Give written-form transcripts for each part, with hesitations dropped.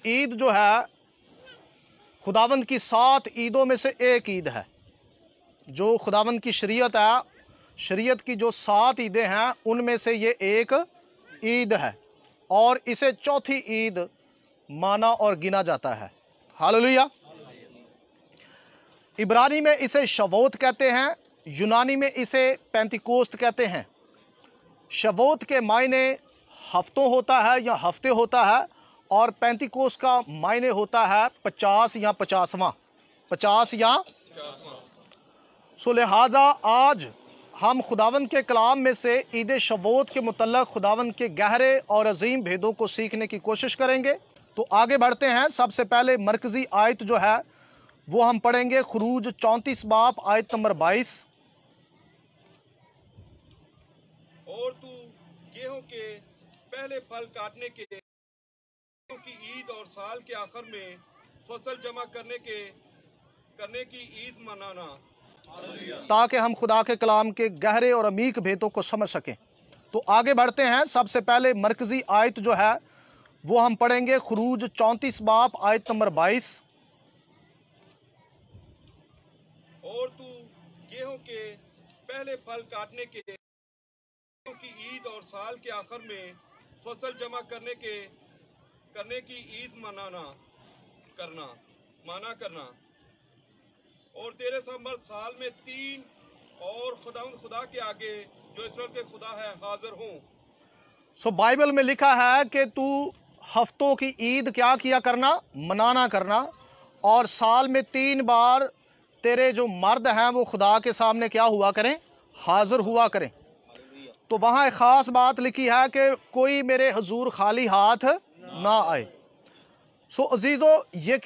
ईद जो है खुदावंद की 7 ईदों में से एक ईद है। जो खुदावंद की शरीयत है, शरीयत की जो 7 ईदें हैं उनमें से ये एक ईद है और इसे चौथी ईद माना और गिना जाता है। हालेलुया। इब्रानी में इसे शवोत कहते हैं, यूनानी में इसे पेंतिकोस्त कहते हैं। शवोत के मायने हफ्तों होता है या हफ्ते होता है और पेंतिकोस्त का मायने होता है 50 या 50वां, 50 या। सो लिहाजा आज हम खुदावंद के कलाम में से ईद शवोत के मुतल्लक खुदावंद के गहरे और अजीम भेदों को सीखने की कोशिश करेंगे। तो आगे बढ़ते हैं। सबसे पहले मरकजी आयत जो है वो हम पढ़ेंगे खुरूज 34 बाब आयत नंबर 22। और तू गेहूं के पहले फल काटने के की ईद और साल के आखिर में फसल जमा करने की ईद मनाना, ताकि हम खुदा के कलाम के गहरे और अमीक भेदों को समझ सकें। तो आगे बढ़ते हैं। सबसे पहले मरकजी आयत जो है वो हम पढ़ेंगे खुरूज 34 बाब आयत नंबर 22। और तू गेहूं के पहले फल काटने के की ईद और साल के आखिर में फसल जमा करने की ईद माना करना और तेरे समर साल में 3 और खुदा के आगे जो इसराइल के खुदा है हाजिर हूँ। सो बाइबल में लिखा है कि तू हफ्तों की ईद क्या किया करना, मनाना करना, और साल में 3 बार तेरे जो मर्द हैं वो खुदा के सामने क्या हुआ करें, हाजिर हुआ करें। तो वहाँ एक ख़ास बात लिखी है कि कोई मेरे हुजूर खाली हाथ ना आए। सो अजीज़ों, ये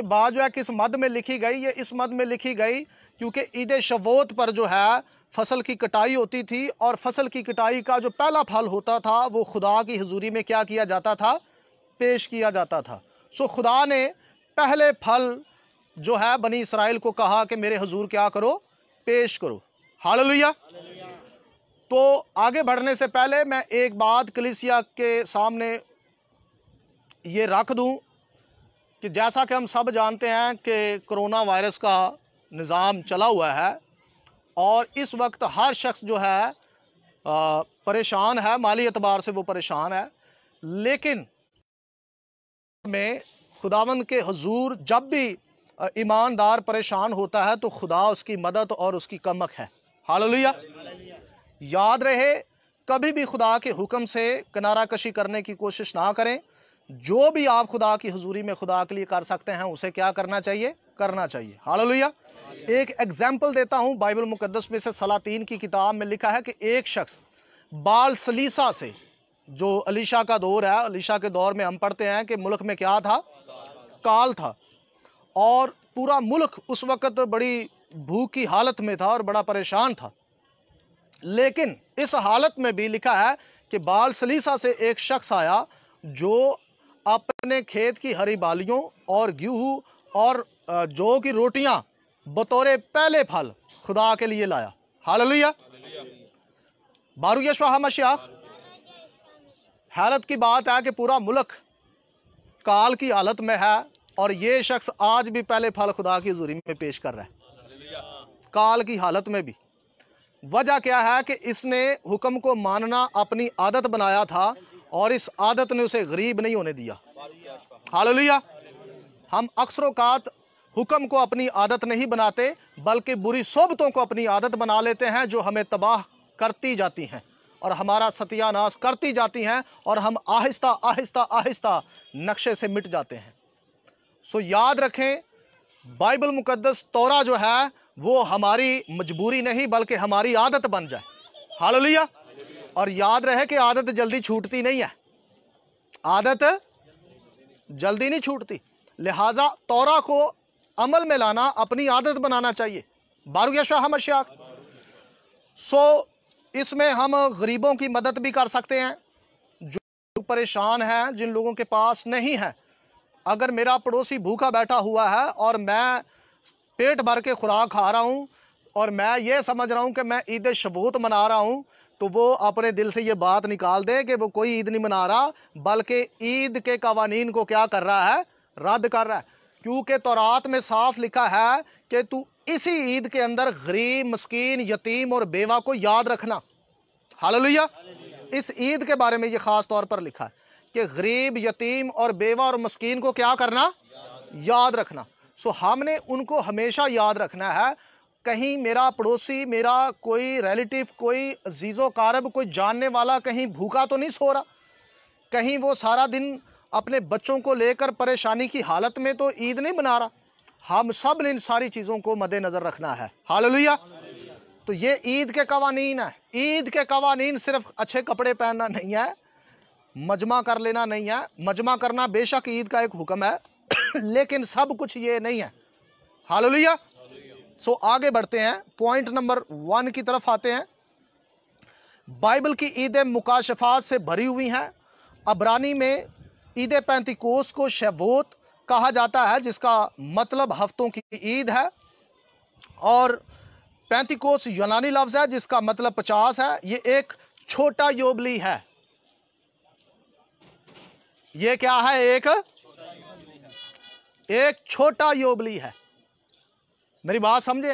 बात जो है किस मद में लिखी गई? ये इस मद में लिखी गई क्योंकि ईद शवोत पर जो है फसल की कटाई होती थी और फसल की कटाई का जो पहला फल होता था वो खुदा की हुजूरी में क्या किया जाता था, पेश किया जाता था। सो खुदा ने पहले फल जो है बनी इसराइल को कहा कि मेरे हुजूर क्या करो, पेश करो। हालेलुया। तो आगे बढ़ने से पहले मैं एक बात कलीसिया के सामने ये रख दूं कि जैसा कि हम सब जानते हैं कि कोरोना वायरस का निज़ाम चला हुआ है और इस वक्त हर शख्स जो है परेशान है, माली एतबार से वो परेशान है। लेकिन में खुदावंद के हुजूर जब भी ईमानदार परेशान होता है तो खुदा उसकी मदद और उसकी कमक है। हालेलुया। याद रहे, कभी भी खुदा के हुक्म से किनारा कशी करने की कोशिश ना करें। जो भी आप खुदा की हुजूरी में खुदा के लिए कर सकते हैं उसे क्या करना चाहिए, करना चाहिए। हालेलुया। एक एग्जाम्पल देता हूं, बाइबल मुकद्दस में से सलातीन की किताब में लिखा है कि एक शख्स बाल सलीसा से, जो अलीशा का दौर है, अलीशा के दौर में हम पढ़ते हैं कि मुल्क में क्या था, काल था और पूरा मुल्क उस वक्त बड़ी भूख की हालत में था और बड़ा परेशान था। लेकिन इस हालत में भी लिखा है कि बाल सलीसा से एक शख्स आया जो अपने खेत की हरी बालियों और गेहूं और जौ की रोटियां बतौर पहले फल खुदा के लिए लाया। हालेलुया। बारू यशवा मसीह। हालत की बात है कि पूरा मुल्क काल की हालत में है और ये शख्स आज भी पहले फल खुदा की हुजूरी में पेश कर रहा है, काल की हालत में भी। वजह क्या है कि इसने हुक्म को मानना अपनी आदत बनाया था और इस आदत ने उसे गरीब नहीं होने दिया। हालेलुया। हम अक्सर औकात हुक्म को अपनी आदत नहीं बनाते बल्कि बुरी सोबतों को अपनी आदत बना लेते हैं जो हमें तबाह करती जाती हैं और हमारा सत्यानाश करती जाती हैं और हम आहिस्ता आहिस्ता आहिस्ता नक्शे से मिट जाते हैं। सो याद रखें, बाइबल मुकद्दस तौरा जो है वो हमारी मजबूरी नहीं बल्कि हमारी आदत बन जाए। हालेलुया। और याद रहे कि आदत जल्दी छूटती नहीं है, आदत जल्दी नहीं छूटती। लिहाजा तौरा को अमल में लाना अपनी आदत बनाना चाहिए। बारू यशवा मसीह। सो इसमें हम गरीबों की मदद भी कर सकते हैं जो परेशान हैं, जिन लोगों के पास नहीं है। अगर मेरा पड़ोसी भूखा बैठा हुआ है और मैं पेट भर के खुराक खा रहा हूं और मैं ये समझ रहा हूं कि मैं ईद शबूत मना रहा हूं, तो वो अपने दिल से ये बात निकाल दे कि वो कोई ईद नहीं मना रहा, बल्कि ईद के कवानीन को क्या कर रहा है, रद्द कर रहा है। क्योंकि तौरात में साफ लिखा है कि तू इसी ईद के अंदर गरीब, मस्कीन, यतीम और बेवा को याद रखना। हालेलुया। इस ईद के बारे में ये खास तौर पर लिखा है कि गरीब, यतीम और बेवा और मस्कीन को क्या करना, याद रखना। सो हमने उनको हमेशा याद रखना है। कहीं मेरा पड़ोसी, मेरा कोई रिलेटिव, कोई अजीज़ो कारब, कोई जानने वाला कहीं भूखा तो नहीं सो रहा, कहीं वो सारा दिन अपने बच्चों को लेकर परेशानी की हालत में तो ईद नहीं मना रहा। हम सब ने इन सारी चीज़ों को मद्देनज़र रखना है। हालेलुया। तो ये ईद के कवानीन है। ईद के कवानीन सिर्फ अच्छे कपड़े पहनना नहीं है, मजमा कर लेना नहीं है। मजमा करना बेशक ईद का एक हुक्म है लेकिन सब कुछ ये नहीं है। हालेलुया। सो आगे बढ़ते हैं, पॉइंट नंबर 1 की तरफ आते हैं। बाइबल की ईदें मुकाशफात से भरी हुई हैं। अबरानी में ईद पैंतीकोस को शवोत कहा जाता है, जिसका मतलब हफ्तों की ईद है, और पैंतीकोस यूनानी लफ्ज है जिसका मतलब 50 है। ये एक छोटा योबली है। ये क्या है? एक छोटा योबली है। मेरी बात समझे?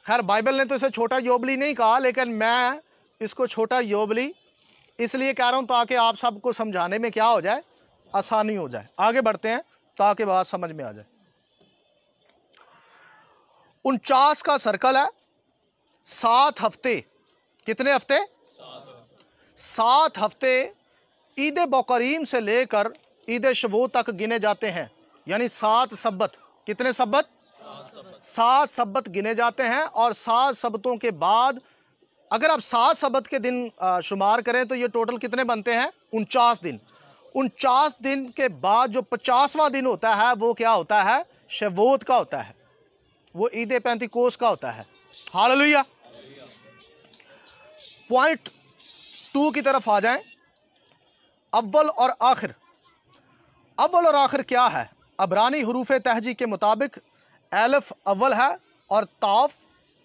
खैर बाइबल ने तो इसे छोटा योबली नहीं कहा, लेकिन मैं इसको छोटा योबली इसलिए कह रहा हूं ताकि आप सबको समझाने में क्या हो जाए, आसानी हो जाए। आगे बढ़ते हैं ताकि बात समझ में आ जाए। 49 का सर्कल है। 7 हफ्ते, कितने हफ्ते? 7 हफ्ते ईद बकरीम से लेकर ईद शबो तक गिने जाते हैं, यानी 7 सब्बत। कितने सब्बत? 7 सब्बत गिने जाते हैं। और 7 सब्बतों के बाद अगर आप 7 सब्बत के दिन शुमार करें तो ये टोटल कितने बनते हैं? 49 दिन। 49 दिन के बाद जो 50वां दिन होता है वो क्या होता है? शवोत का होता है, वो ईद पैंतीकोस का होता है। हालेलुया। पॉइंट 2 की तरफ आ जाएं। अव्वल और आखिर। अव्वल और आखिर क्या है? अबरानी हरूफ तहजी के मुताबिक एलिफ अव्वल है और ताफ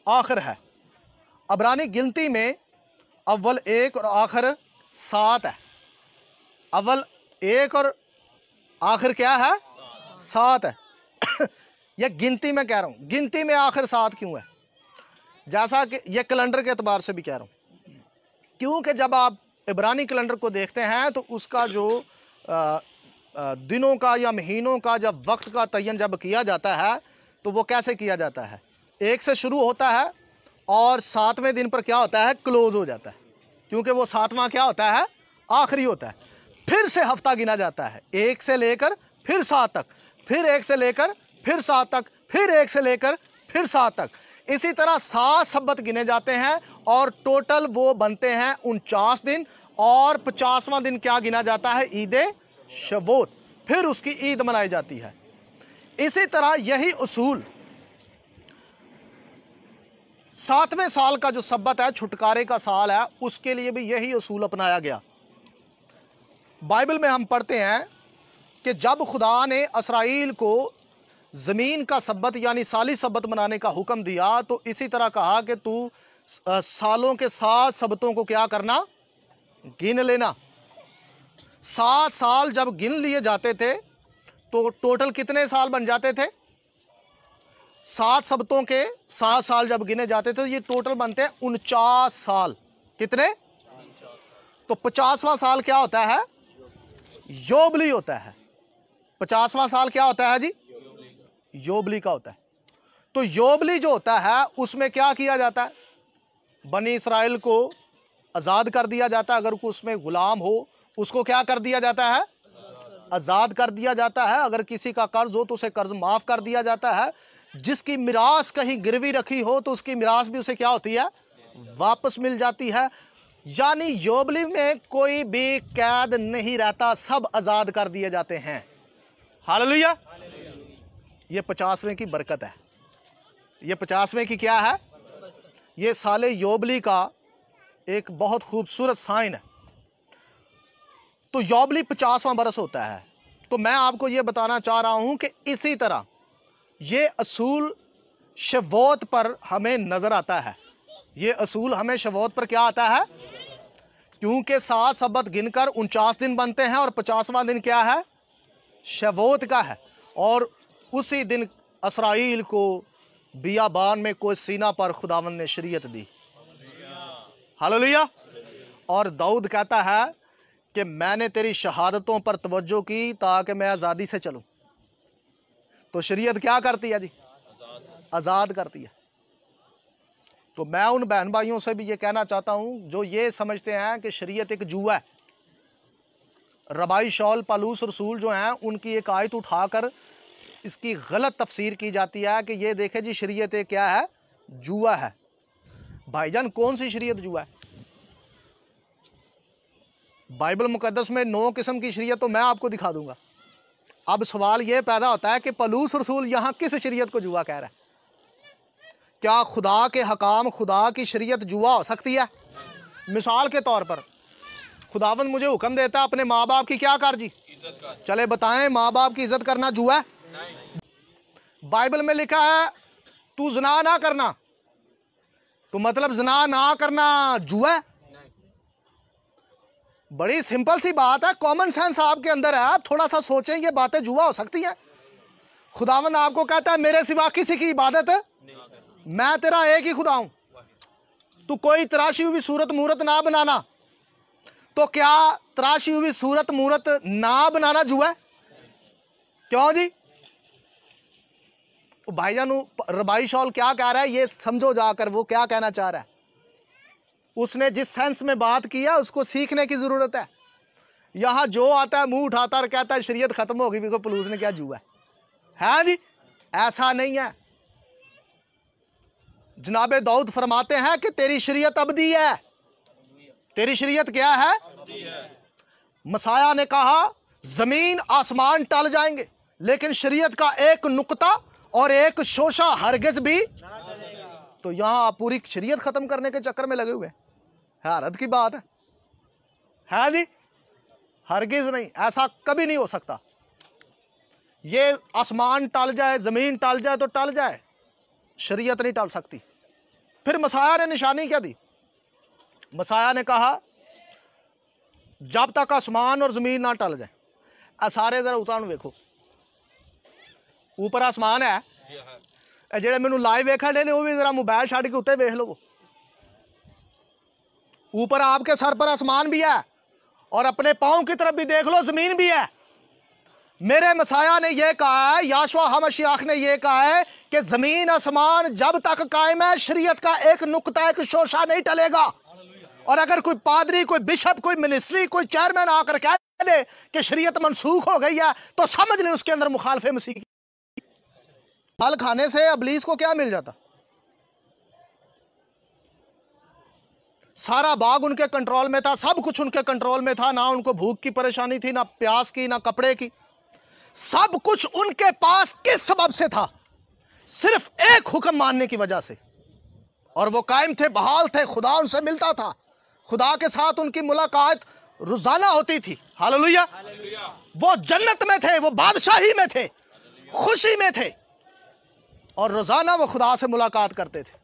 आखिर है। अबरानी गिनती में अव्वल 1 और आखिर 7 है। अव्वल 1 और आखिर क्या है? 7 है। यह गिनती में कह रहा हूं, गिनती में आखिर 7 क्यों है? जैसा कि यह कैलेंडर के एतबार से भी कह रहा हूं, क्योंकि जब आप इब्रानी कैलेंडर को देखते हैं तो उसका जो दिनों का या महीनों का जब वक्त का तयन जब किया जाता है तो वो कैसे किया जाता है? 1 से शुरू होता है और 7वें दिन पर क्या होता है? क्लोज हो जाता है, क्योंकि वो 7वां क्या होता है? आखिरी होता है। फिर से हफ्ता गिना जाता है 1 से लेकर फिर 7 तक, फिर 1 से लेकर फिर 7 तक, फिर 1 से लेकर फिर 7 तक। इसी तरह 7 सब्बत गिने जाते हैं और टोटल वो बनते हैं 49 दिन। और 50वां दिन क्या गिना जाता है? ईद शबोत। फिर उसकी ईद मनाई जाती है। इसी तरह यही उसूल 7वें साल का जो सब्बत है, छुटकारे का साल है, उसके लिए भी यही उसूल अपनाया गया। बाइबल में हम पढ़ते हैं कि जब खुदा ने इसराइल को जमीन का सब्बत यानी साली सब्बत मनाने का हुक्म दिया तो इसी तरह कहा कि तू सालों के 7 सब्बतों को क्या करना? गिन लेना। 7 साल जब गिन लिए जाते थे तो टोटल कितने साल बन जाते थे? 7 सब्बतों के 7 साल जब गिने जाते थे तो ये टोटल बनते हैं 49 साल। कितने? तो 50वां साल क्या होता है? योबली होता है। 50वां साल क्या होता है जी? योबली का होता है। तो योबली जो होता है उसमें क्या किया जाता है? बनी इसराइल को आज़ाद कर दिया जाता है। अगर उसमें गुलाम हो उसको क्या कर दिया जाता है? आज़ाद कर दिया जाता है। अगर किसी का कर्ज हो तो उसे कर्ज माफ कर दिया जाता है। जिसकी मिरास कहीं गिरवी रखी हो तो उसकी मिरास भी उसे क्या होती है? वापस मिल जाती है। यानी योबली में कोई भी कैद नहीं रहता, सब आज़ाद कर दिए जाते हैं। हालेलुया। ये 50वें की बरकत है। ये 50वें की क्या है? ये साले योबली का एक बहुत खूबसूरत साइन है। तो योबली 50वां बरस होता है। तो मैं आपको यह बताना चाह रहा हूं कि इसी तरह ये असूल शवोत पर हमें नजर आता है। یہ اصول ہمیں شبوت پر کیا آتا ہے؟ کیونکہ 7 سبت گن کر 49 دن بنتے ہیں اور 50واں دن کیا ہے؟ شبوت کا ہے. اور اسی دن اسرائیل کو بیابان میں کوئی سینہ پر خداوند نے شریعت دی. ہاللیلویہ. اور داؤد کہتا ہے کہ میں نے تیری شہادتوں پر توجہ کی تاکہ میں آزادی سے چلوں. تو شریعت کیا کرتی ہے جی؟ آزاد کرتی ہے. تو میں ان بہن بھائیوں سے بھی یہ کہنا چاہتا ہوں جو یہ سمجھتے ہیں کہ شریعت ایک جوا ہے. ربائی شول پالوس رسول جو ہیں ان کی ایک آیت اٹھا کر اس کی غلط تفسیر کی جاتی ہے کہ یہ دیکھیں جی شریعت ایک کیا ہے؟ جوا ہے. بھائی جان کون سی شریعت جوا ہے؟ بائبل مقدس میں 9 قسم کی شریعت تو میں آپ کو دکھا دوں گا. اب سوال یہ پیدا ہوتا ہے کہ پالوس رسول یہاں کس شریعت کو جوا کہہ رہا ہے؟ کیا خدا کے حکام، خدا کی شریعت جوا ہو سکتی ہے؟ مثال کے طور پر خداوند مجھے حکم دیتا ہے اپنے ماں باپ کی کیا کر جی؟ چلے بتائیں ماں باپ کی عزت کرنا جوا ہے؟ بائبل میں لکھا ہے تو زنا نہ کرنا، تو مطلب زنا نہ کرنا جوا ہے؟ بڑی سمپل سی بات ہے، کامن سینس آپ کے اندر ہے، آپ تھوڑا سا سوچیں یہ باتیں جوا ہو سکتی ہیں؟ خداوند آپ کو کہتا ہے میرے سوا کسی کی عبادت، میں تیرا ایک ہی خدا ہوں، تو کوئی تراشی ہوئی صورت مورت نہ بنانا. تو کیا تراشی ہوئی صورت مورت نہ بنانا جوا ہے؟ کیوں جی؟ بھائی جان ربائی شول کیا کہہ رہا ہے یہ سمجھو جا کر وہ کیا کہنا چاہ رہا ہے. اس نے جس سینس میں بات کیا اس کو سیکھنے کی ضرورت ہے. یہاں جو آتا ہے منہ اٹھاتا اور کہتا ہے شریعت ختم ہوگی بھی کو پلوس نے کیا جوا ہے جی؟ ایسا نہیں ہے. جناب داؤد فرماتے ہیں کہ تیری شریعت ابدی ہے. تیری شریعت کیا ہے؟ مسیح نے کہا زمین آسمان ٹل جائیں گے لیکن شریعت کا ایک نقطہ اور ایک شوشہ ہرگز بھی. تو یہاں آپ پوری شریعت ختم کرنے کے چکر میں لگے ہوئے ہیں. حیرت کی بات ہے جی. ہرگز نہیں، ایسا کبھی نہیں ہو سکتا. یہ آسمان ٹل جائے، زمین ٹل جائے تو ٹل جائے، شریعت نہیں ٹل سکتی. پھر مسیح نے نشانی کیا دی؟ مسیح نے کہا جب تک آسمان اور زمین نہ ٹل جائے. سارے ذرا اتار ویکھو، اوپر آسمان ہے، جڑے مینوں لائیو ویکھن ڈے نے وہ بھی ذرا موبائل چھڈ کے اتنے ویکھ لو. اوپر آپ کے سر پر آسمان بھی ہے اور اپنے پاؤں کی طرف بھی دیکھ لو زمین بھی ہے. میرے مسیح نے یہ کہا ہے، یاشوا ہمشیاخ نے یہ کہا ہے کہ زمین آسمان جب تک قائم ہے شریعت کا ایک نقطہ ایک شوشہ نہیں ٹلے گا. اور اگر کوئی پادری، کوئی بشپ، کوئی منسٹری، کوئی چیئرمین آ کر کہہ دے کہ شریعت منسوخ ہو گئی ہے تو سمجھ لیں اس کے اندر مخالف مسیح کی. پھل کھانے سے ابلیس کو کیا مل جاتا؟ سارا باغ ان کے کنٹرول میں تھا، سب کچھ ان کے کنٹرول میں تھا. نہ ان کو بھوک کی پریشانی تھی، نہ پیاس کی، نہ کپڑے کی. سب کچھ ان کے پاس کس سبب سے تھا؟ صرف ایک حکم ماننے کی وجہ سے. اور وہ قائم تھے، بحال تھے، خدا ان سے ملتا تھا، خدا کے ساتھ ان کی ملاقات روزانہ ہوتی تھی. ہاللیلویہ. وہ جنت میں تھے، وہ بادشاہی میں تھے، خوشی میں تھے، اور روزانہ وہ خدا سے ملاقات کرتے تھے.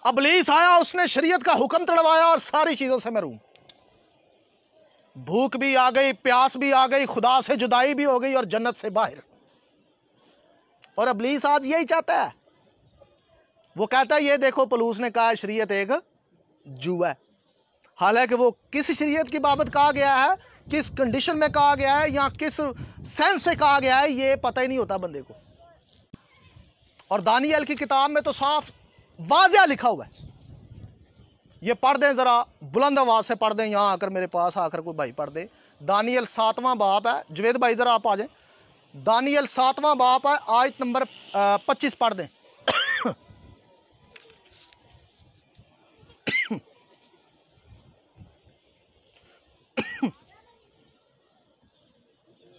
ابلیس آیا، اس نے شریعت کا حکم توڑوایا اور ساری چیزوں سے محروم. بھوک بھی آ گئی، پیاس بھی آ گئی، خدا سے جدائی بھی ہو گئی اور جنت سے باہر. اور ابلیس آج یہی چاہتا ہے. وہ کہتا ہے یہ دیکھو پلوس نے کہا شریعت ایک جوا ہے. حالانکہ وہ کس شریعت کی بابت کہا گیا ہے، کس کنڈیشن میں کہا گیا ہے، یا کس سینس سے کہا گیا ہے، یہ پتہ ہی نہیں ہوتا بندے کو. اور دانیال کی کتاب میں تو صاف واضح لکھا ہوا ہے. یہ پڑھ دیں ذرا بلند آواز سے پڑھ دیں، یہاں آ کر میرے پاس آ کر کوئی بھائی پڑھ دے. دانیال 7واں باب ہے. جوید بھائی ذرا آپ آ جائیں. دانیال 7واں باب ہے، آیت نمبر 25 پڑھ دیں.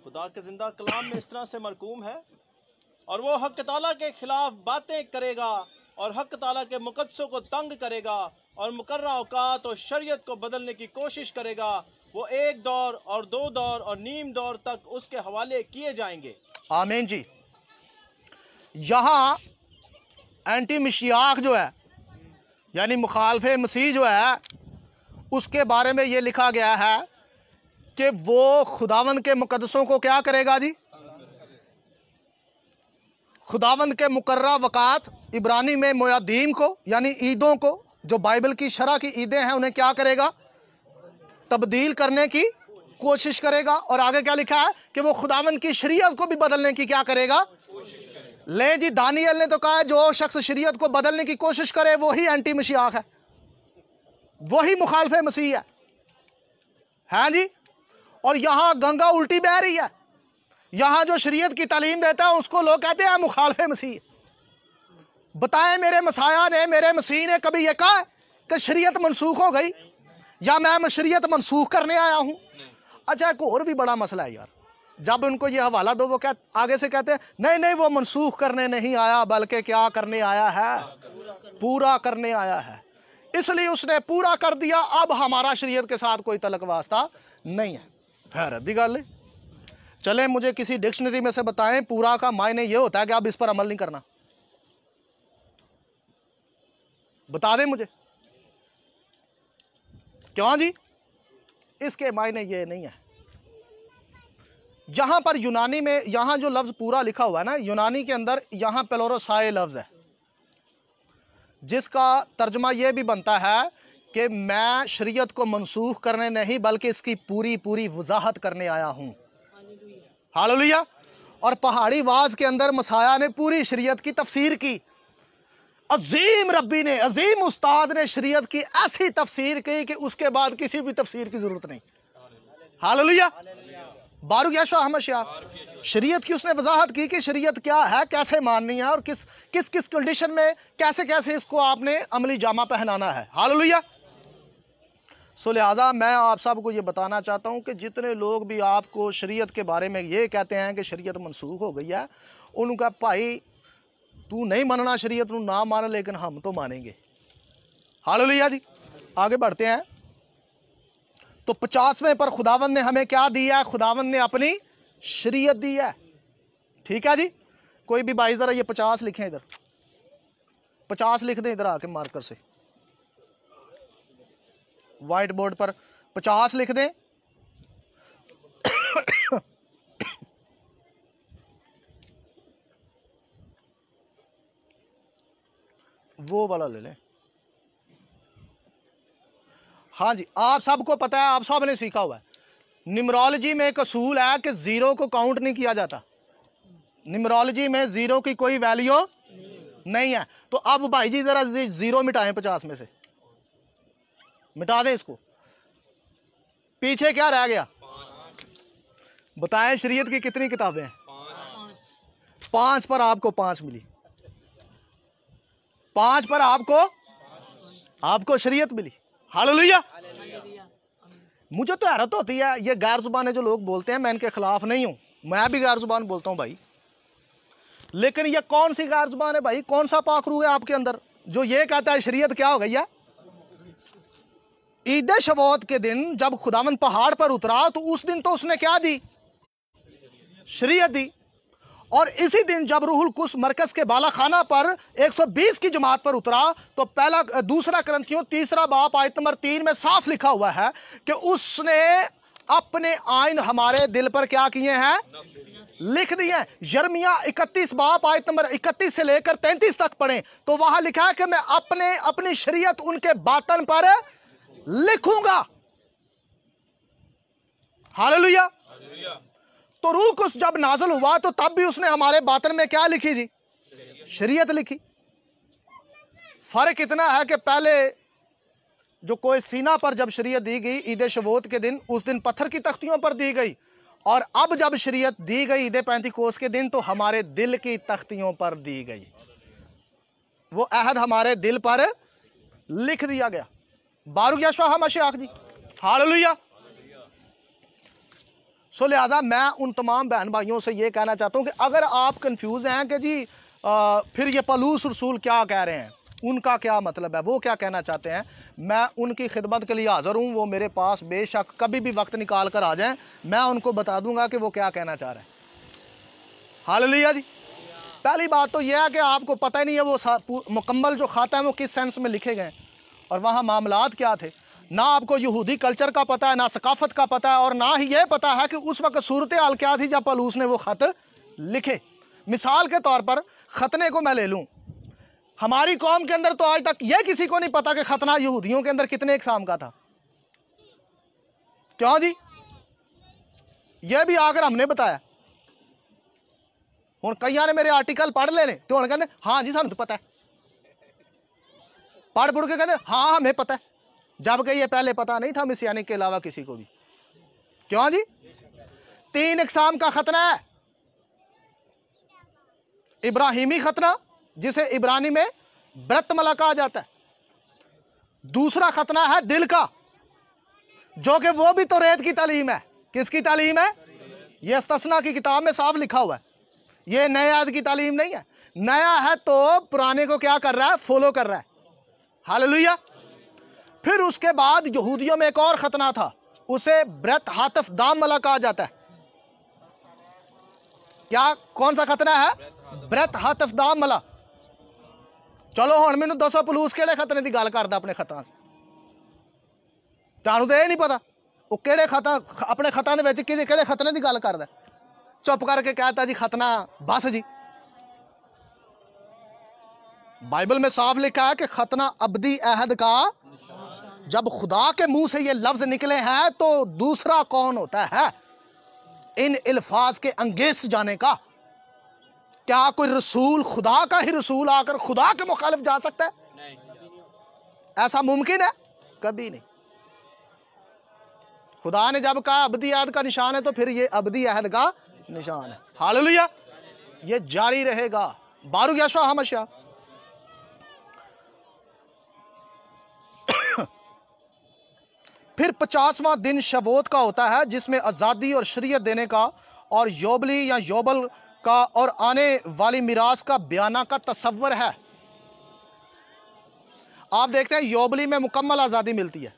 خدا کے زندہ کلام میں اس طرح سے مرقوم ہے، اور وہ حق تعالیٰ کے خلاف باتیں کرے گا اور حق تعالیٰ کے مقدسوں کو تنگ کرے گا اور مقررہ اوقات اور شریعت کو بدلنے کی کوشش کرے گا. وہ 1 دور اور 2 دور اور نیم دور تک اس کے حوالے کیے جائیں گے. آمین جی. یہاں اینٹی مشیاخ جو ہے، یعنی مخالف مسیح جو ہے اس کے بارے میں یہ لکھا گیا ہے کہ وہ خداوند کے مقدسوں کو کیا کرے گا جی؟ خداوند کے مقررہ وقات عبرانی میں مویدین کو یعنی عیدوں کو جو بائبل کی شرع کی عیدیں ہیں انہیں کیا کرے گا؟ تبدیل کرنے کی کوشش کرے گا. اور آگے کیا لکھا ہے کہ وہ خداوند کی شریعت کو بھی بدلنے کی کیا کرے گا؟ لے جی دانیل نے تو کہا ہے جو شخص شریعت کو بدلنے کی کوشش کرے وہی اینٹی مسیح ہے, وہی مخالف مسیح ہے. ہاں جی, اور یہاں گنگا الٹی بہ رہی ہے. یہاں جو شریعت کی تعلیم دیتا ہے اس کو لوگ کہتے ہیں مخالف مسیح. بتائیں میرے مسیح نے, میرے مسیح نے کبھی یہ کہا کہ شریعت منسوخ ہو گئی یا میں شریعت منسوخ کرنے آیا ہوں؟ اچھا ایک اور بھی بڑا مسئلہ ہے یار, جب ان کو یہ حوالہ دو وہ آگے سے کہتے ہیں نہیں نہیں وہ منسوخ کرنے نہیں آیا بلکہ کیا کرنے آیا ہے؟ پورا کرنے آیا ہے. اس لیے اس نے پورا کر دیا, اب ہمارا شریعت کے ساتھ کوئی تعلق واسطہ نہیں ہے. حیرت دی گل ہے. چلیں مجھے کسی ڈکشنری میں سے بتائیں پورا کا معنی یہ ہوتا ہے کہ اب اس پر عمل نہیں کرنا. بتا دیں مجھے. کیوں جی؟ اس کے معنی یہ نہیں ہے. یہاں پر یونانی میں یہاں جو لفظ پورا لکھا ہوا ہے نا, یونانی کے اندر یہاں پیلوروسائے لفظ ہے جس کا ترجمہ یہ بھی بنتا ہے کہ میں شریعت کو منسوخ کرنے نہیں بلکہ اس کی پوری وضاحت کرنے آیا ہوں. ہاللویا. اور پہاڑی واز کے اندر مسیح نے پوری شریعت کی تفسیر کی. عظیم ربی نے, عظیم استاد نے شریعت کی ایسی تفسیر کی کہ اس کے بعد کسی بھی تفسیر کی ضرورت نہیں. ہاللویا. بارک یسوع ہمشیہ. شریعت کی اس نے وضاحت کی کہ شریعت کیا ہے, کیسے ماننی ہے اور کس کنڈیشن میں کیسے اس کو آپ نے عملی جامہ پہنانا ہے. ہاللویا. سو لہٰذا میں آپ سب کو یہ بتانا چاہتا ہوں کہ جتنے لوگ بھی آپ کو شریعت کے بارے میں یہ کہتے ہیں کہ شریعت منسوخ ہو گئی ہے, ان کا بھائی تو نہیں ماننا شریعت نو نہ مان لیکن ہم تو مانیں گے. ہاللویا جی. آگے بڑھتے ہیں. تو 50ویں پر خداوند نے ہمیں کیا دیا ہے؟ خداوند نے اپنی شریعت دی ہے. ٹھیک ہے جی. کوئی بھی بھائی ذرا یہ 50 لکھیں, ادھر 50 لکھ دیں, ادھر آ کے مارکر سے وائٹ بورڈ پر 50 لکھ دیں. وہ والا لے لیں. ہاں جی, آپ سب کو پتا ہے, آپ سب نے سیکھا ہوا ہے. نیمرولوجی میں ایک اصول ہے کہ زیرو کو کاؤنٹ نہیں کیا جاتا. نیمرولوجی میں زیرو کی کوئی ویلیو نہیں ہے. تو اب بھائی جی ذرا زیرو مٹائیں 50 میں سے, مٹا دیں اس کو. پیچھے کیا رہ گیا؟ بتائیں شریعت کی کتنی کتابیں ہیں؟ 5 پر آپ کو 5 ملی. 5 پر آپ کو شریعت ملی. ہاللویا. مجھے تو حیرت ہوتی ہے یہ غیر زبانیں جو لوگ بولتے ہیں, میں ان کے خلاف نہیں ہوں, میں بھی غیر زبان بولتا ہوں بھائی, لیکن یہ کون سی غیر زبان ہے بھائی؟ کون سا پاک روح ہے آپ کے اندر جو یہ کہتا ہے شریعت کیا ہو گئی ہے؟ عید شبوت کے دن جب خداوند پہاڑ پر اترا تو اس دن تو اس نے کیا دی؟ شریعت دی. اور اسی دن جب روح القدس مرکز کے بالا خانہ پر 120 کی جماعت پر اترا تو دوسرا کرنتھیوں 3 باب آیت نمبر 3 میں صاف لکھا ہوا ہے کہ اس نے اپنے آئین ہمارے دل پر کیا کیے ہیں؟ لکھ دیے ہیں. یرمیا 31 باب آیت نمبر 31 سے لے کر 33 تک پڑھیں تو وہاں لکھا ہے کہ میں اپنی شریعت ان کے باطن پر لکھوں گا. ہاللویا. تو روح القدس جب نازل ہوا تو تب بھی اس نے ہمارے باطن میں کیا لکھی جی؟ شریعت لکھی. فرق اتنا ہے کہ پہلے جو کوئی سینہ پر جب شریعت دی گئی عید شبوت کے دن, اس دن پتھر کی تختیوں پر دی گئی, اور اب جب شریعت دی گئی عید پینتیکوس کے دن تو ہمارے دل کی تختیوں پر دی گئی. وہ عہد ہمارے دل پر لکھ دیا گیا. بارک یسوع ہمشیہ جی. ہاللویا. سو لہٰذا میں ان تمام بہن بھائیوں سے یہ کہنا چاہتا ہوں کہ اگر آپ کنفیوز ہیں کہ جی پھر یہ پولس رسول کیا کہہ رہے ہیں, ان کا کیا مطلب ہے, وہ کیا کہنا چاہتے ہیں, میں ان کی خدمت کے لیے حاضر ہوں. وہ میرے پاس بے شک کبھی بھی وقت نکال کر آ جائیں, میں ان کو بتا دوں گا کہ وہ کیا کہنا چاہ رہے ہیں. ہاللویا جی. پہلی بات تو یہ ہے کہ آپ کو پتہ ہی نہیں ہے وہ مکمل جو خاتہ ہے وہ کس سینس میں لکھے گئے. اور وہاں معاملات کیا تھے. نہ آپ کو یہودی کلچر کا پتہ ہے، نہ ثقافت کا پتہ ہے، اور نہ ہی یہ پتہ ہے کہ اس وقت صورتحال کیا تھی جب پولس نے وہ خط لکھے. مثال کے طور پر ختنے کو میں لے لوں. ہماری قوم کے اندر تو آج تک یہ کسی کو نہیں پتا کہ ختنہ یہودیوں کے اندر کتنے اقسام کا تھا. کیوں جی؟ یہ بھی آ کر ہم نے بتایا. ہوں کئی نے میرے آرٹیکل پڑھ لینے تو ہوں کہتے ہاں جی سانو تو پتا ہے. پڑھ پڑھ کے کہتے ہاں ہمیں پتا ہے، جبکہ یہ پہلے پتا نہیں تھا مسیحیت کے علاوہ کسی کو بھی. کیوں جی؟ 3 اقسام کا ختنہ ہے. ابراہیمی ختنہ جسے عبرانی میں برت ملا کہا جاتا ہے. دوسرا ختنہ ہے دل کا، جو کہ وہ بھی تو ریت کی تعلیم ہے. کس کی تعلیم ہے؟ یہ استثنا کی کتاب میں صاف لکھا ہوا ہے. یہ نئے عہد کی تعلیم نہیں ہے. نیا ہے تو پرانے کو کیا کر رہا ہے؟ فالو کر رہا ہے. ہاللویا. پھر اس کے بعد یہودیوں میں ایک اور ختنہ تھا، اسے برت حاتف دام ملا کہا جاتا ہے. کیا کون سا ختنہ ہے؟ برت حاتف دام ملا. چلو ہن مینوں دسو پولس کیڑے ختنے دی گل کردا اپنے خطاں سے؟ تانوں تے نہیں پتا وہ کیڑے خطا اپنے خطاں دے وچ کیڑے ختنے دی گل کردا. چپ کر کے کہتا جی ختنہ بس جی. بائبل میں صاف لکھا ہے کہ ختنہ ابدی عہد کا، جب خدا کے منہ سے یہ لفظ نکلے ہیں تو دوسرا کون ہوتا ہے ان الفاظ کے انگیز جانے کا؟ کیا کوئی رسول خدا کا ہی رسول آ کر خدا کے مخالف جا سکتا ہے؟ ایسا ممکن ہے؟ کبھی نہیں. خدا نے جب کہا ابدی عہد کا نشان ہے تو پھر یہ ابدی عہد کا نشان ہے. ہاللویا. یہ جاری رہے گا. بارو یشوع ہمشیا. پھر 50واں دن شبوت کا ہوتا ہے، جس میں آزادی اور شریعت دینے کا اور یوبلی یا یوبل کا اور آنے والی میراث کا بیانہ کا تصور ہے. آپ دیکھتے ہیں یوبلی میں مکمل آزادی ملتی ہے.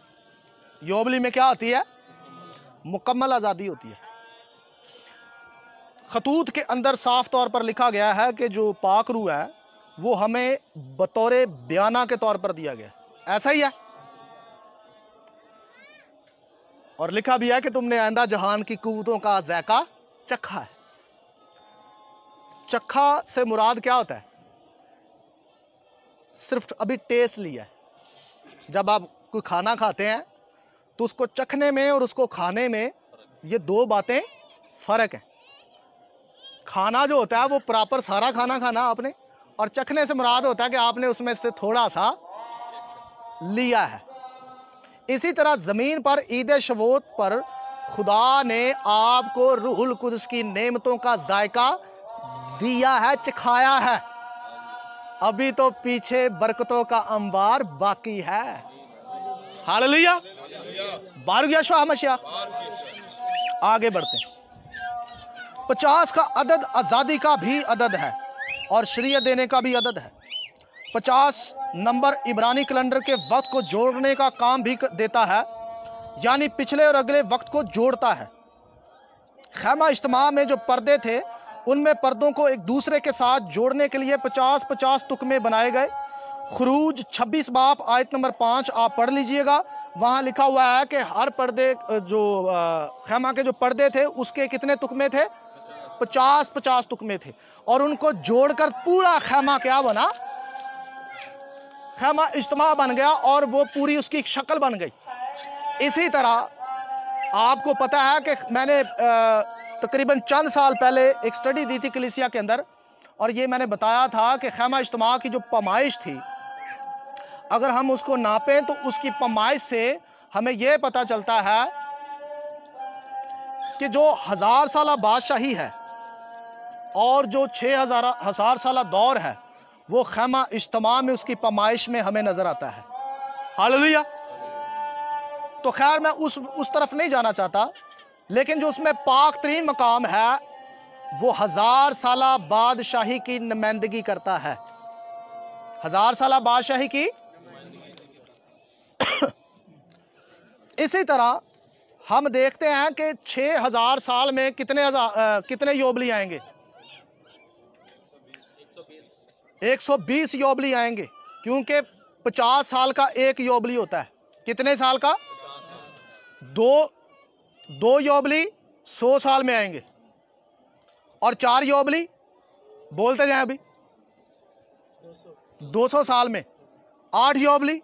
یوبلی میں کیا ہوتی ہے؟ مکمل آزادی ہوتی ہے. خطوط کے اندر صاف طور پر لکھا گیا ہے کہ جو پاک روح ہے وہ ہمیں بطور بیانہ کے طور پر دیا گیا. ایسا ہی ہے. اور لکھا بھی ہے کہ تم نے آئندہ جہان کی قوتوں کا ذائقہ چکھا ہے. چکھا سے مراد کیا ہوتا ہے؟ صرف ابھی ٹیسٹ لیا ہے. جب آپ کوئی کھانا کھاتے ہیں تو اس کو چکھنے میں اور اس کو کھانے میں یہ 2 باتیں فرق ہیں. کھانا جو ہوتا ہے وہ پراپر سارا کھانا کھانا آپ نے، اور چکھنے سے مراد ہوتا ہے کہ آپ نے اس میں سے تھوڑا سا لیا ہے. اسی طرح زمین پر عید شبوت پر خدا نے آپ کو روح القدس کی نعمتوں کا ذائقہ دیا ہے، چکھایا ہے. ابھی تو پیچھے برکتوں کا انبار باقی ہے. ہاللویا. بارو یشوع ہمشیا. آگے بڑھتے ہیں. 50 کا عدد آزادی کا بھی عدد ہے اور شریعت دینے کا بھی عدد ہے. 50 نمبر عبرانی کیلنڈر کے وقت کو جوڑنے کا کام بھی دیتا ہے، یعنی پچھلے اور اگلے وقت کو جوڑتا ہے. خیمہ اجتماع میں جو پردے تھے ان میں پردوں کو ایک دوسرے کے ساتھ جوڑنے کے لیے 50-50 تکمے بنائے گئے. خروج 26 باب آیت نمبر 5 آپ پڑھ لیجئے گا. وہاں لکھا ہوا ہے کہ ہر پردے جو خیمہ کے جو پردے تھے اس کے کتنے تکمے تھے؟ 50-50 تکمے تھے، اور ان کو جوڑ کر پورا خیمہ کیا بنا؟ خیمہ اجتماع بن گیا، اور وہ پوری اس کی ایک شکل بن گئی. اسی طرح آپ کو پتا ہے کہ میں نے تقریباً چند سال پہلے ایک سٹڈی دی تھی کلیسیا کے اندر، اور یہ میں نے بتایا تھا کہ خیمہ اجتماع کی جو پیمائش تھی، اگر ہم اس کو ناپیں تو اس کی پیمائش سے ہمیں یہ پتا چلتا ہے کہ جو 1000 سالہ بادشاہی ہے اور جو 6000 سالہ دور ہے وہ خیمہ اجتماع میں اس کی پیمائش میں ہمیں نظر آتا ہے. ہاللویا. تو خیر میں اس طرف نہیں جانا چاہتا، لیکن جو اس میں پاک ترین مقام ہے وہ 1000 سالہ بادشاہی کی نمائندگی کرتا ہے. 1000 سالہ بادشاہی کی. اسی طرح ہم دیکھتے ہیں کہ 6000 سال میں کتنے یوبلی آئیں گے؟ 120 یوبلی آئیں گے، کیونکہ 50 साल का एक योबली होता है। कितने साल का? दो योबली 100 साल में आएंगे, और 4 योबली बोलते जाए अभी 200 साल में, 8 योबली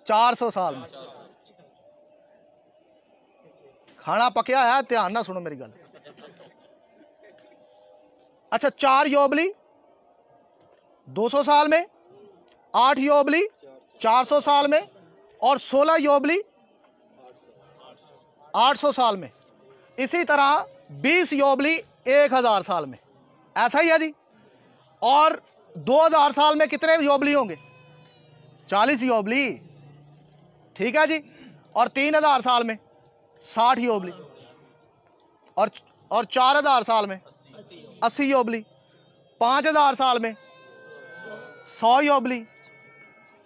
400 साल में। खाना पकया है, ध्यान ना सुनो मेरी गल। अच्छा, 4 योबली 200 साल में, 8 योबली 400 साल में, और 16 योबली 800 साल में। इसी तरह 20 योबली 1000 साल में। ऐसा ही है जी। और 2000 साल में कितने योबली होंगे? 40 योबली, ठीक है जी। और 3000 साल में 60 योबली, और 4000 साल में 80 योबली, 5000 साल में 100 योबली,